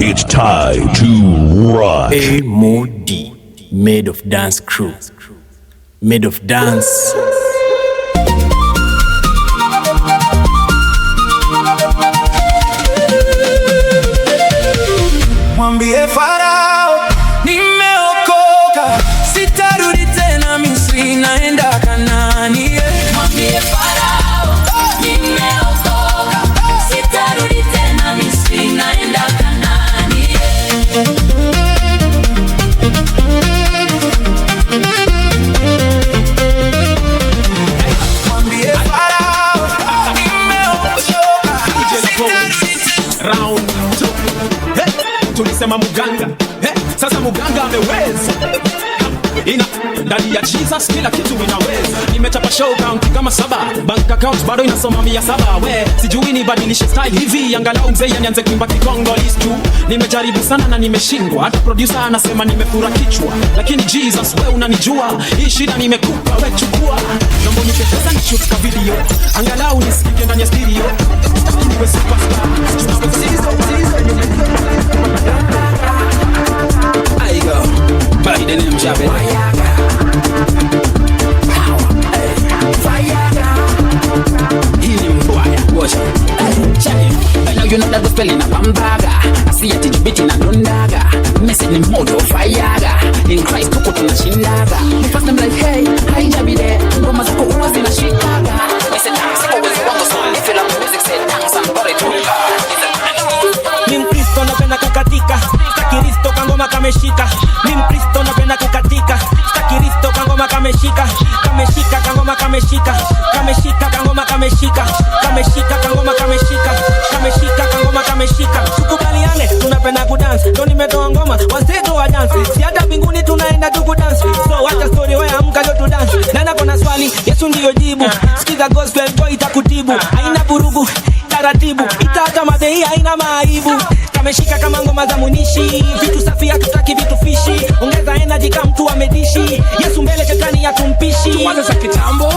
It's time to rock. A Modi, made of dance crew, made of dance. Mwambie Farao nimeokoka, sitarudi tena Misri, naenda Kanaani. Mwambie Farao nimeokoka, sitarudi tena Misri, naenda Kanaani. Mwambie Farao nimeokoka, sitarudi tena. Round 2. Hey, tulisema muganga. Hey, sasa muganga ameweza. Ina ndani ya Jesus kila kitu inaweza. Nimechapa show count kama 7, bank account bado inasoma 700. We sijui nibadilishe style hivi angalau mzee nianze kuimba Kikongolese tu. Nimejaribu sana na nimeshindwa, hata producer anasema nimefura kichwa, lakini Jesus wewe unanijua, hii shida nimekupa wewe chukua. Naomba unipe pesa ni shoot ka video, angalau nisikike ndani ya stereo. Sitaki niwe superstar, I go by the name Jabe. Now you know that the spelling of Bambaga. I see it in Jubiti na Dundaga. Message in modo Fayaga. In Christ tuko tunashindaga. First I'm like hey, hi Jabide. Ngoma zako huwa zinashikaga. Message dance always wango song. If you love music say dance and body tuka. Ni Mkristo napenda kukatika, Stakiristo kangoma kameshika. Ni Mkristo napenda kukatika, Stakiristo kangoma kameshika. Kameshika kangoma kameshika, kameshika kangoma kameshika, kameshika kangoma kameshika, kameshika kangoma kameshika. Tukubaliane tunapenda kudance, ndo nimetoa ngoma wazee wa dance. Si hata mbinguni tunaenda tu kudance. So wacha story wewe amka leo tu dance. Nana kuna swali, Yesu ndio jibu. Sikiza gospel boy itakutibu. Haina vurugu, taratibu, itata madei haina maibu. Kameshika kama ngoma za munishi, vitu safi hatutaki vitu fishi. Ongeza energy kama mtu amedishi, Yesu mbele shetani hatumpishi. Waza za kitambo